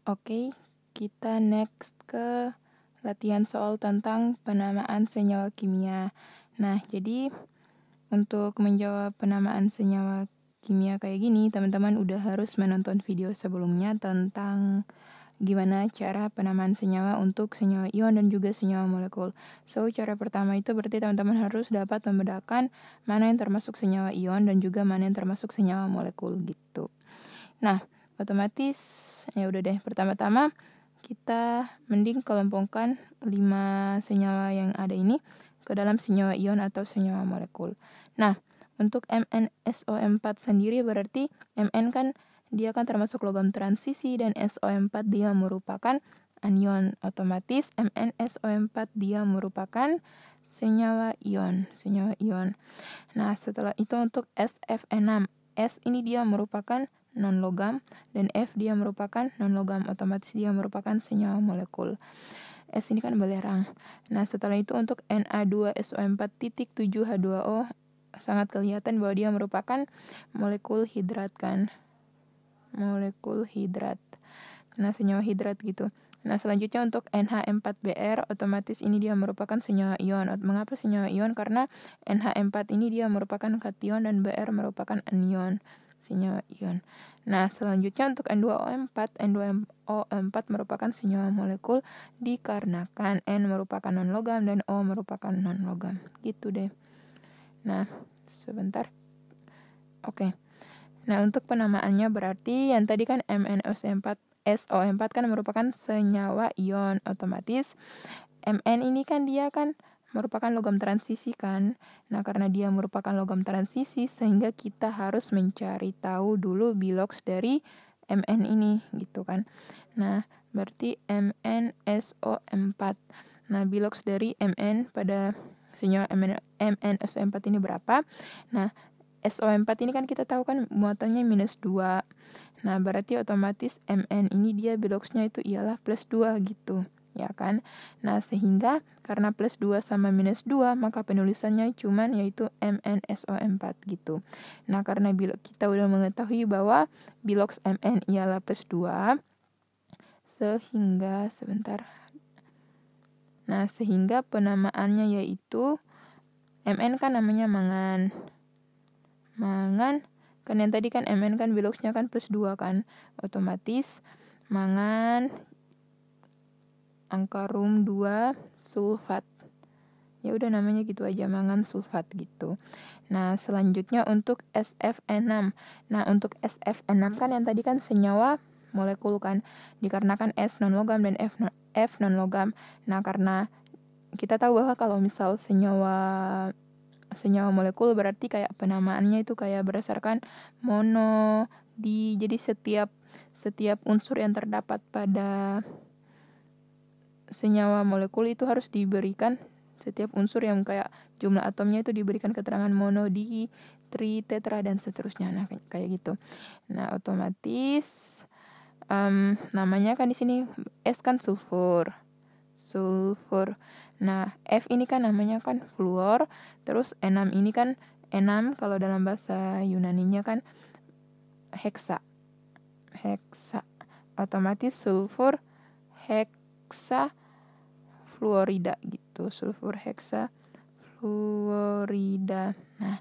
Oke, kita next ke latihan soal tentang penamaan senyawa kimia. Nah, jadi untuk menjawab penamaan senyawa kimia kayak gini, teman-teman udah harus menonton video sebelumnya tentang gimana cara penamaan senyawa untuk senyawa ion dan juga senyawa molekul. So, cara pertama itu berarti teman-teman harus dapat membedakan mana yang termasuk senyawa ion dan juga mana yang termasuk senyawa molekul gitu. Nah, otomatis ya udah deh. Pertama-tama kita mending kelompokkan 5 senyawa yang ada ini ke dalam senyawa ion atau senyawa molekul. Nah, untuk MnSO4 sendiri berarti Mn kan dia kan termasuk logam transisi dan SO4 dia merupakan anion. Otomatis MnSO4 dia merupakan senyawa ion. Nah, setelah itu untuk SF6. S ini dia merupakan non-logam dan F dia merupakan non-logam. Otomatis dia merupakan senyawa molekul. S ini kan belerang. Nah, setelah itu untuk Na2SO4.7H2O sangat kelihatan bahwa dia merupakan molekul hidrat kan. Molekul hidrat. Nah, senyawa hidrat gitu. Nah, selanjutnya untuk NH4Br, otomatis ini dia merupakan senyawa ion. Mengapa senyawa ion? Karena NH4 ini dia merupakan kation dan Br merupakan anion. Senyawa ion. Nah, selanjutnya untuk N2O4. N2O4 merupakan senyawa molekul dikarenakan N merupakan non-logam dan O merupakan non-logam. Gitu deh. Nah, sebentar. Oke. Nah, untuk penamaannya berarti yang tadi kan SO4 kan merupakan senyawa ion. Otomatis Mn ini kan dia kan merupakan logam transisi kan. Nah, karena dia merupakan logam transisi sehingga kita harus mencari tahu dulu bilox dari Mn ini gitu kan. Nah, berarti MnSO4. Nah, bilox dari Mn pada senyawa MnSO4 ini berapa? Nah, SO4 ini kan kita tahu kan muatannya -2. Nah, berarti otomatis Mn ini dia biloxnya itu ialah +2 gitu, ya kan? Nah, sehingga karena +2 sama -2, maka penulisannya cuman yaitu MnSO4 gitu. Nah, karena kita udah mengetahui bahwa bilox Mn ialah +2, sehingga sehingga penamaannya yaitu Mn kan namanya mangan, kan yang tadi kan Mn kan biloxnya kan +2 kan, otomatis mangan angka room 2 sulfat. Ya udah namanya gitu aja, mangan sulfat gitu. Nah, selanjutnya untuk SF6. Nah, untuk SF6 kan yang tadi kan senyawa molekul kan, dikarenakan S non-logam dan F non-logam. Nah, karena kita tahu bahwa kalau misal senyawa molekul berarti kayak penamaannya itu kayak berdasarkan mono, di, jadi setiap unsur yang terdapat pada senyawa molekul itu harus diberikan, setiap unsur yang kayak jumlah atomnya itu diberikan keterangan mono, di, tri, tetra, dan seterusnya. Nah, kayak gitu. Nah, otomatis namanya kan di sini S kan sulfur. Nah, F ini kan namanya kan fluor, terus enam ini kan enam kalau dalam bahasa Yunaninya kan heksa. Otomatis sulfur heksa fluorida gitu. Sulfur heksa fluorida. Nah,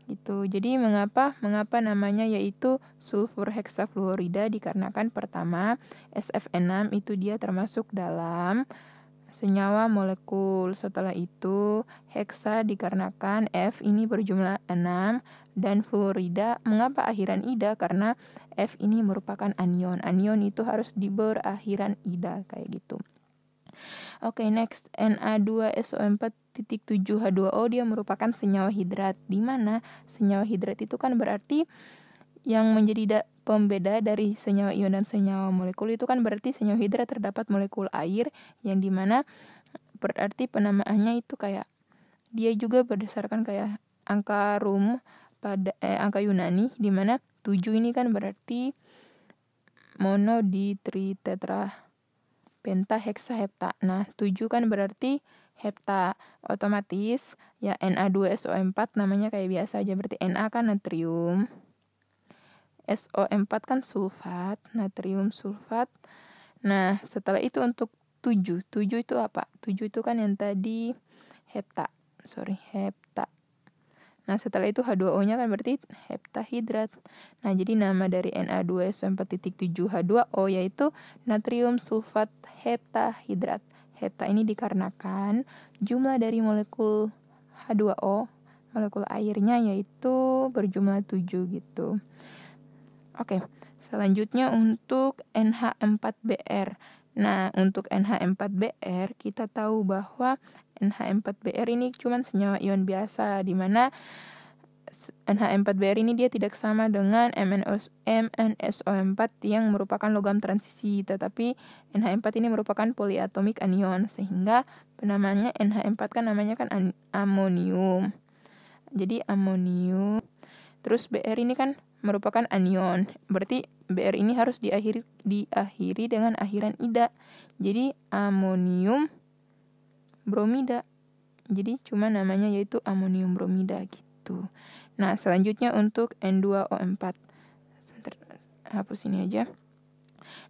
gitu. Jadi mengapa namanya yaitu sulfur heksafluorida? Dikarenakan pertama SF6 itu dia termasuk dalam senyawa molekul. Setelah itu heksa dikarenakan F ini berjumlah 6 dan fluorida. Mengapa akhiran ida? Karena F ini merupakan anion. Anion itu harus berakhiran ida kayak gitu. Oke, next Na2SO4.7H2O dia merupakan senyawa hidrat. Di mana senyawa hidrat itu kan berarti yang menjadi pembeda dari senyawa ion dan senyawa molekul itu kan berarti senyawa hidrat terdapat molekul air, yang dimana berarti penamaannya itu kayak dia juga berdasarkan kayak angka room pada angka Yunani, dimana 7 ini kan berarti mono, di, tri, tetra, penta, heksa, hepta. Nah, 7 kan berarti hepta. Otomatis ya Na2SO4 namanya kayak biasa aja, berarti Na kan natrium, SO4 kan sulfat, natrium sulfat. Nah, setelah itu untuk 7 itu apa? 7 itu kan yang tadi hepta. Nah, setelah itu H2O-nya kan berarti heptahidrat. Nah, jadi nama dari Na2SO4.7H2O yaitu natrium sulfat heptahidrat. Hepta ini dikarenakan jumlah dari molekul H2O, molekul airnya yaitu berjumlah 7 gitu. Oke, selanjutnya untuk NH4Br. Nah, untuk NH4Br kita tahu bahwa NH4Br ini cuma senyawa ion biasa, di mana NH4Br ini dia tidak sama dengan MnSO4 yang merupakan logam transisi, tetapi NH4 ini merupakan poliatomik anion, sehingga penamanya NH4 kan namanya kan amonium. Jadi amonium. Terus Br ini kan merupakan anion, berarti Br ini harus diakhiri dengan akhiran ida. Jadi amonium bromida. Jadi cuma namanya yaitu amonium bromida gitu. Nah, selanjutnya untuk N2O4. Sebentar, hapus ini aja.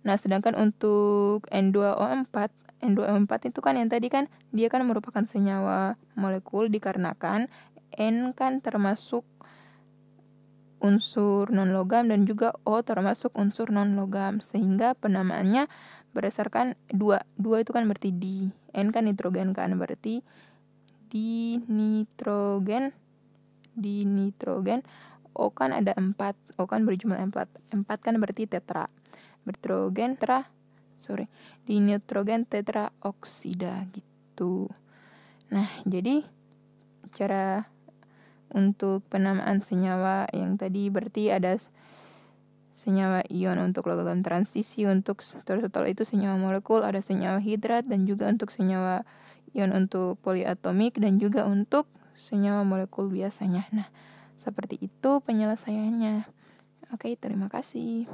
Nah, sedangkan untuk N2O4 itu kan yang tadi kan dia kan merupakan senyawa molekul dikarenakan N kan termasuk unsur non-logam dan juga O termasuk unsur non-logam, sehingga penamaannya berdasarkan 2 itu kan berarti di, N kan nitrogen kan, berarti dinitrogen, O kan ada 4, O kan berjumlah 4 kan berarti tetra, dinitrogen tetraoksida gitu. Nah, jadi cara untuk penamaan senyawa yang tadi berarti ada senyawa ion untuk logam transisi, untuk setelah itu senyawa molekul, ada senyawa hidrat, dan juga untuk senyawa ion untuk poliatomik, dan juga untuk senyawa molekul biasanya. Nah, seperti itu penyelesaiannya. Oke, terima kasih.